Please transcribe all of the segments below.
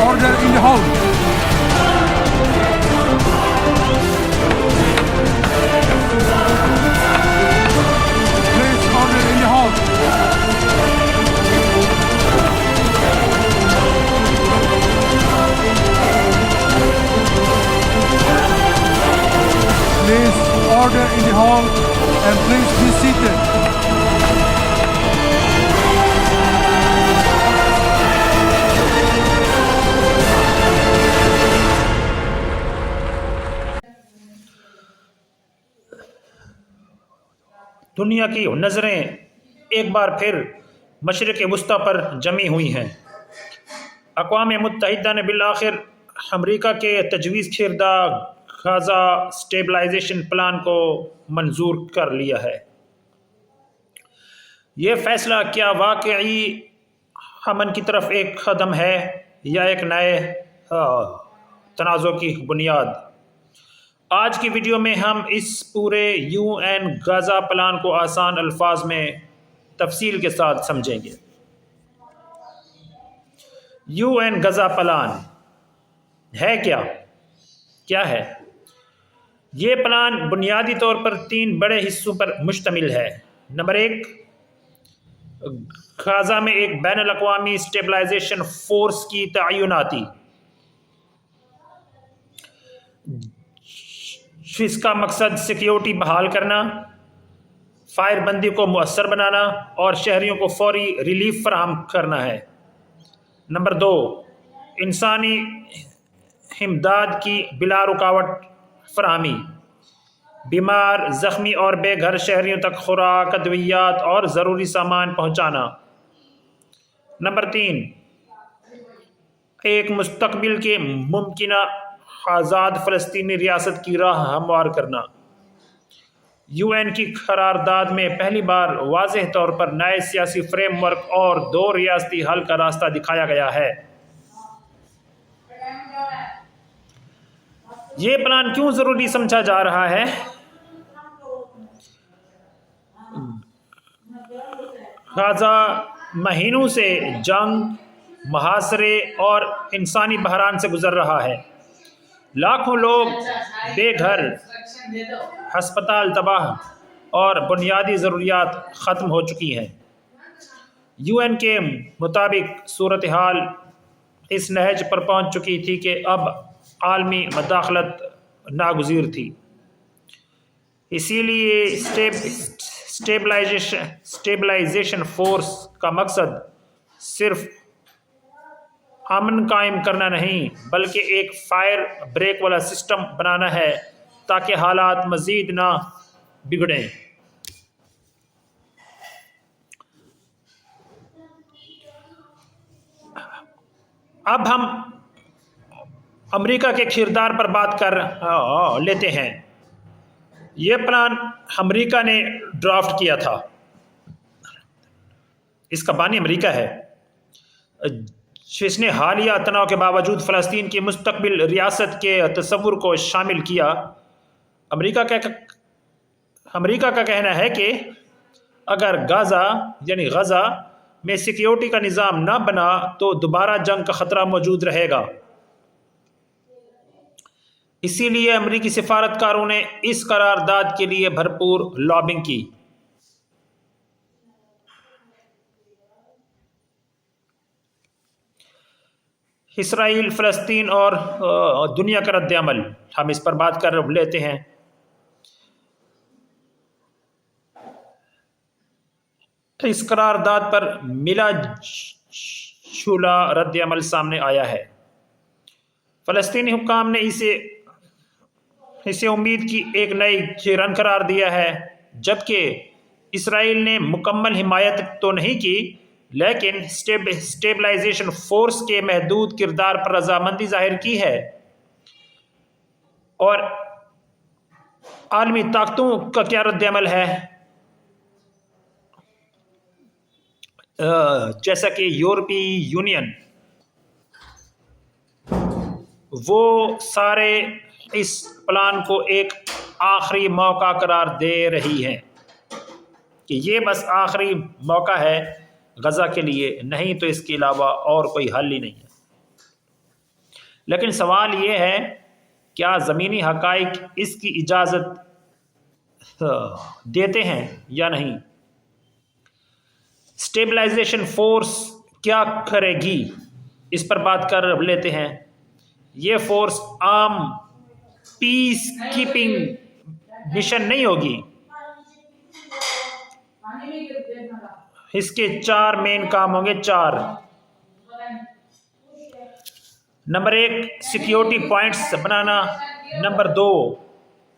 Order in the hall. Please order in the hall. Please order in the hall and please be seated. دنیا کی نظریں ایک بار پھر مشرق وسطی پر جمی ہوئی ہیں۔ اقوام متحدہ نے بالآخر امریکہ کے تجویز کردہ غزہ اسٹیبلائزیشن پلان کو منظور کر لیا ہے۔ یہ فیصلہ کیا واقعی امن کی طرف ایک قدم ہے یا ایک نئے تنازع کی بنیاد؟ آج کی ویڈیو میں ہم اس پورے یو این غزہ پلان کو آسان الفاظ میں تفصیل کے ساتھ سمجھیں گے۔ یو این غزہ پلان ہے کیا ہے؟ یہ پلان بنیادی طور پر 3 بڑے حصوں پر مشتمل ہے۔ نمبر 1، غزہ میں ایک بین الاقوامی اسٹیبلائزیشن فورس کی تعیناتی، جس کا مقصد سیکیورٹی بحال کرنا، فائر بندی کو مؤثر بنانا اور شہریوں کو فوری ریلیف فراہم کرنا ہے۔ نمبر 2، انسانی امداد کی بلا رکاوٹ فراہمی، بیمار، زخمی اور بے گھر شہریوں تک خوراک، ادویات اور ضروری سامان پہنچانا۔ نمبر 3، ایک مستقبل کے ممکنہ آزاد فلسطینی ریاست کی راہ ہموار کرنا۔ یو این کی قرارداد میں پہلی بار واضح طور پر نئے سیاسی فریم ورک اور 2 ریاستی حل کا راستہ دکھایا گیا ہے۔ یہ پلان کیوں ضروری سمجھا جا رہا ہے؟ غزہ مہینوں سے جنگ، محاصرے اور انسانی بحران سے گزر رہا ہے۔ لاکھوں لوگ بے گھر، ہسپتال تباہ اور بنیادی ضروریات ختم ہو چکی ہیں۔ یو این کے مطابق صورتحال اس نہج پر پہنچ چکی تھی کہ اب عالمی مداخلت ناگزیر تھی۔ اسی لیے اسٹیبلائزیشن فورس کا مقصد صرف امن قائم کرنا نہیں بلکہ ایک فائر بریک والا سسٹم بنانا ہے تاکہ حالات مزید نہ بگڑیں۔ اب ہم امریکہ کے کردار پر بات کر لیتے ہیں۔ یہ پلان امریکہ نے ڈرافٹ کیا تھا۔ اس کا بانی امریکہ ہے، جس نے حالیہ تناؤ کے باوجود فلسطین کی مستقبل ریاست کے تصور کو شامل کیا۔ امریکہ کا کہنا ہے کہ اگر غزہ میں سیکیورٹی کا نظام نہ بنا تو دوبارہ جنگ کا خطرہ موجود رہے گا۔ اسی لیے امریکی سفارتکاروں نے اس قرارداد کے لیے بھرپور لابنگ کی۔ اسرائیل، فلسطین اور دنیا کا رد عمل، ہم اس پر بات کر لیتے ہیں۔ اس قرارداد پر ملا جلا رد عمل سامنے آیا ہے۔ فلسطینی حکام نے اسے امید کی ایک نئی رن قرار دیا ہے، جبکہ اسرائیل نے مکمل حمایت تو نہیں کی، لیکن اسٹیبلائزیشن فورس کے محدود کردار پر رضامندی ظاہر کی ہے۔ اور عالمی طاقتوں کا کیا رد عمل ہے؟ جیسا کہ یورپی یونین، وہ سارے اس پلان کو ایک آخری موقع قرار دے رہی ہے کہ یہ بس آخری موقع ہے غزہ کے لیے، نہیں تو اس کے علاوہ اور کوئی حل ہی نہیں ہے۔ لیکن سوال یہ ہے، کیا زمینی حقائق اس کی اجازت دیتے ہیں یا نہیں؟ اسٹیبلائزیشن فورس کیا کرے گی، اس پر بات کر لیتے ہیں۔ یہ فورس عام پیس کیپنگ مشن نہیں ہوگی۔ اس کے 4 مین کام ہوں گے۔ 4 نمبر 1 سیکیورٹی پوائنٹس بنانا، نمبر 2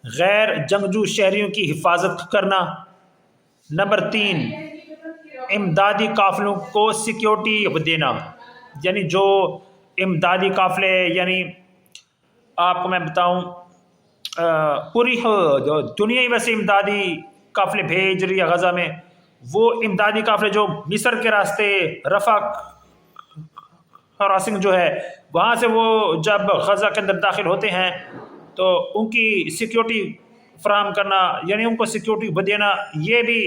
غیر جنگجو شہریوں کی حفاظت کرنا، نمبر 3 امدادی قافلوں کو سیکیورٹی دینا، یعنی جو امدادی قافلے، یعنی آپ کو میں بتاؤں پوری دنیا ہی ویسے امدادی قافلے بھیج رہی ہے غزہ میں۔ وہ امدادی قافلے جو مصر کے راستے رفح کراسنگ جو ہے وہاں سے وہ جب غزہ کے اندر داخل ہوتے ہیں تو ان کی سیکیورٹی فراہم کرنا، یعنی ان کو سیکیورٹی دینا، یہ بھی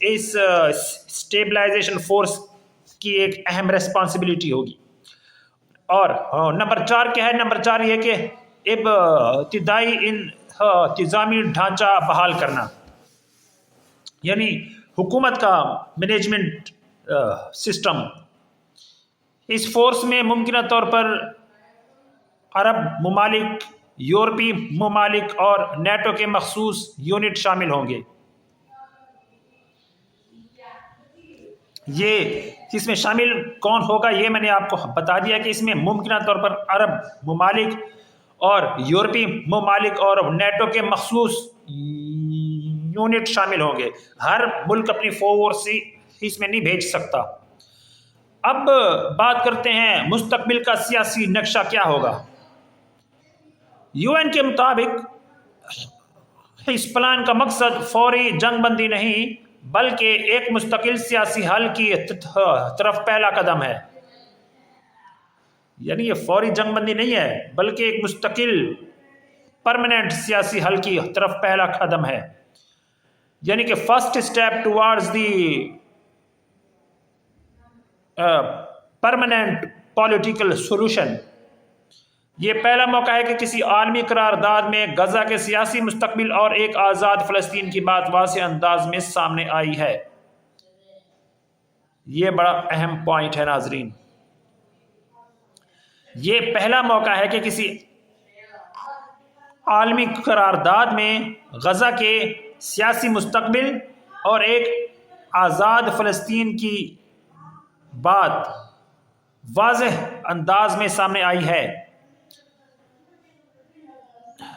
اس اسٹیبلائزیشن فورس کی ایک اہم ریسپانسبلٹی ہوگی۔ اور نمبر 4 کیا ہے؟ نمبر 4 یہ کہ ابتدائی انتظامی ڈھانچہ بحال کرنا، یعنی حکومت کا مینجمنٹ سسٹم۔ اس فورس میں ممکنہ طور پر عرب ممالک، یورپی ممالک اور نیٹو کے مخصوص یونٹ شامل ہوں گے۔ یہ اس میں شامل کون ہوگا یہ میں نے آپ کو بتا دیا کہ اس میں ممکنہ طور پر عرب ممالک اور یورپی ممالک اور نیٹو کے مخصوص یونٹ شامل ہوں گے۔ ہر ملک اپنی فورس اس میں نہیں بھیج سکتا۔ اب بات کرتے ہیں مستقبل کا سیاسی نقشہ کیا ہوگا۔ UN کے مطابق اس پلان کا مقصد فوری جنگ بندی نہیں بلکہ ایک مستقل سیاسی حل کی طرف پہلا قدم ہے۔ یعنی یہ فوری جنگ بندی نہیں ہے بلکہ ایک مستقل پرماننٹ سیاسی حل کی طرف پہلا قدم ہے، یعنی کہ فرسٹ اسٹیپ ٹوارڈز دی پرماننٹ پولیٹیکل سولوشن۔ یہ پہلا موقع ہے کہ کسی عالمی قرارداد میں غزہ کے سیاسی مستقبل اور ایک آزاد فلسطین کی بات واضح انداز میں سامنے آئی ہے۔ یہ بڑا اہم پوائنٹ ہے ناظرین۔ یہ پہلا موقع ہے کہ کسی عالمی قرارداد میں غزہ کے سیاسی مستقبل اور ایک آزاد فلسطین کی بات واضح انداز میں سامنے آئی ہے۔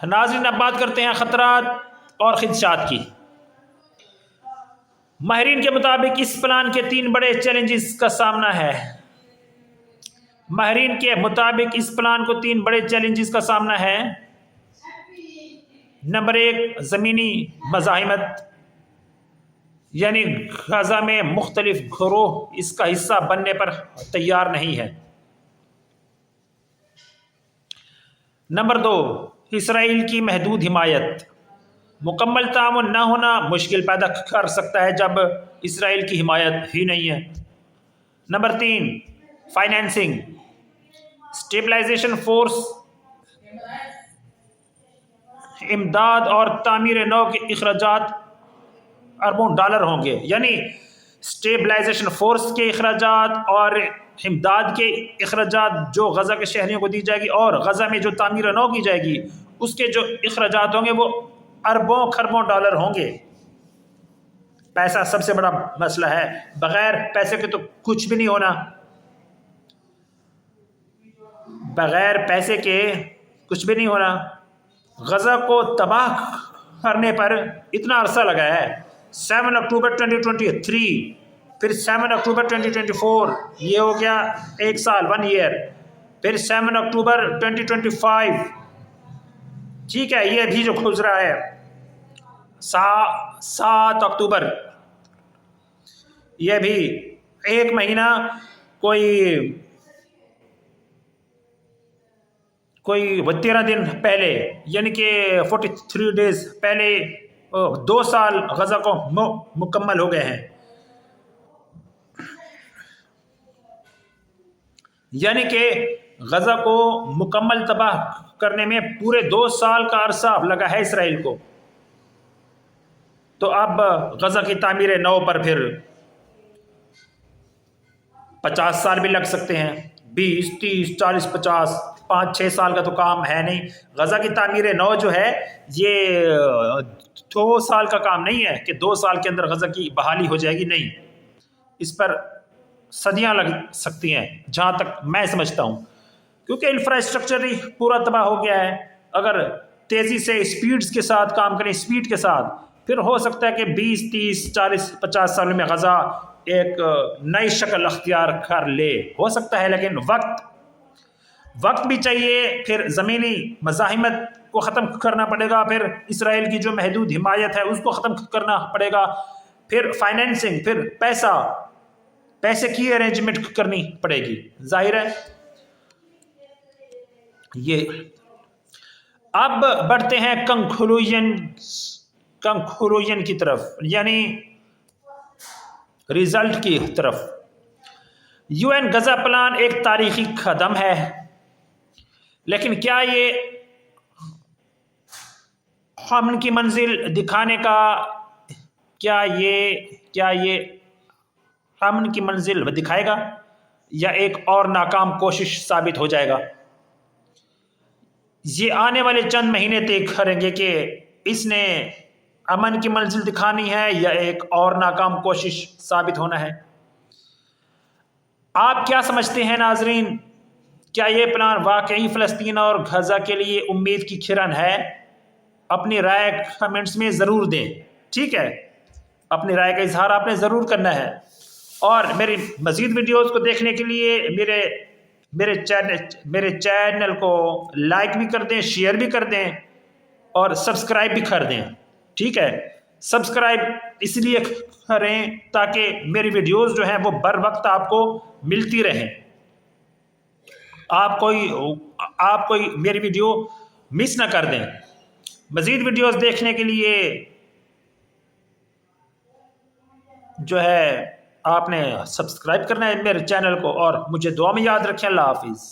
ناظرین اب بات کرتے ہیں خطرات اور خدشات کی۔ ماہرین کے مطابق اس پلان کے 3 بڑے چیلنجز کا سامنا ہے۔ ماہرین کے مطابق اس پلان کو 3 بڑے چیلنجز کا سامنا ہے۔ نمبر 1 زمینی مزاحمت، یعنی غزہ میں مختلف گروہ اس کا حصہ بننے پر تیار نہیں ہے۔ نمبر 2 اسرائیل کی محدود حمایت، مکمل تعاون نہ ہونا مشکل پیدا کر سکتا ہے جب اسرائیل کی حمایت ہی نہیں ہے۔ نمبر 3 فائنینسنگ، اسٹیبلائزیشن فورس امداد اور تعمیر نو کے اخراجات اربوں ڈالر ہوں گے، یعنی اسٹیبلائزیشن فورس کے اخراجات اور امداد کے اخراجات جو غزہ کے شہریوں کو دی جائے گی، اور غزہ میں جو تعمیر نو کی جائے گی اس کے جو اخراجات ہوں گے وہ اربوں خربوں ڈالر ہوں گے۔ پیسہ سب سے بڑا مسئلہ ہے، بغیر پیسے کے تو کچھ بھی نہیں ہونا، بغیر پیسے کے کچھ بھی نہیں ہونا۔ غزہ کو تباہ کرنے پر اتنا عرصہ لگا ہے، 7 اکتوبر 2023، پھر 7 اکتوبر 2024، یہ ہو گیا 1 سال 1 ایئر، پھر 7 اکتوبر 2025، ٹھیک ہے، یہ بھی جو گزرا ہے 7 اکتوبر، یہ بھی 1 مہینہ کوئی 13 دن پہلے، یعنی کہ 43 ڈیز پہلے 2 سال غزہ کو مکمل ہو گئے ہیں، یعنی کہ غزہ کو مکمل تباہ کرنے میں پورے 2 سال کا عرصہ لگا ہے اسرائیل کو۔ تو اب غزہ کی تعمیر نو پر پھر 50 سال بھی لگ سکتے ہیں، 20 30 40 50، 5-6 سال کا تو کام ہے نہیں۔ غزہ کی تعمیر نو جو ہے یہ 2 سال کا کام نہیں ہے کہ 2 سال کے اندر غزہ کی بحالی ہو جائے گی، نہیں، اس پر صدیاں لگ سکتی ہیں جہاں تک میں سمجھتا ہوں، کیونکہ انفراسٹرکچر ہی پورا تباہ ہو گیا ہے۔ اگر تیزی سے اسپیڈز کے ساتھ کام کریں، اسپیڈ کے ساتھ، پھر ہو سکتا ہے کہ 20 30 40 50 سالوں میں غزہ ایک نئی شکل اختیار کر لے، ہو سکتا ہے، لیکن وقت بھی چاہیے، پھر زمینی مزاحمت کو ختم کرنا پڑے گا، پھر اسرائیل کی جو محدود حمایت ہے اس کو ختم کرنا پڑے گا، پھر فائنینسنگ، پھر پیسے کی ارینجمنٹ کرنی پڑے گی، ظاہر ہے یہ۔ اب بڑھتے ہیں کنکلوژن کی طرف، یعنی ریزلٹ کی طرف۔ UN غزہ پلان ایک تاریخی قدم ہے، لیکن کیا یہ امن کی منزل دکھانے کا امن کی منزل دکھائے گا یا ایک اور ناکام کوشش ثابت ہو جائے گا؟ یہ آنے والے چند مہینے طے کریں گے کہ اس نے امن کی منزل دکھانی ہے یا ایک اور ناکام کوشش ثابت ہونا ہے۔ آپ کیا سمجھتے ہیں ناظرین؟ کیا یہ پلان واقعی فلسطین اور غزہ کے لیے امید کی کرن ہے؟ اپنی رائے کمنٹس میں ضرور دیں، ٹھیک ہے، اپنی رائے کا اظہار آپ نے ضرور کرنا ہے، اور میری مزید ویڈیوز کو دیکھنے کے لیے میرے چینل کو لائک بھی کر دیں، شیئر بھی کر دیں، اور سبسکرائب بھی کر دیں، ٹھیک ہے۔ سبسکرائب اس لیے کریں تاکہ میری ویڈیوز جو ہیں وہ بر وقت آپ کو ملتی رہیں، آپ کوئی میری ویڈیو مس نہ کر دیں۔ مزید ویڈیوز دیکھنے کے لیے جو ہے آپ نے سبسکرائب کرنا ہے میرے چینل کو، اور مجھے دعا میں یاد رکھیں۔ اللہ حافظ۔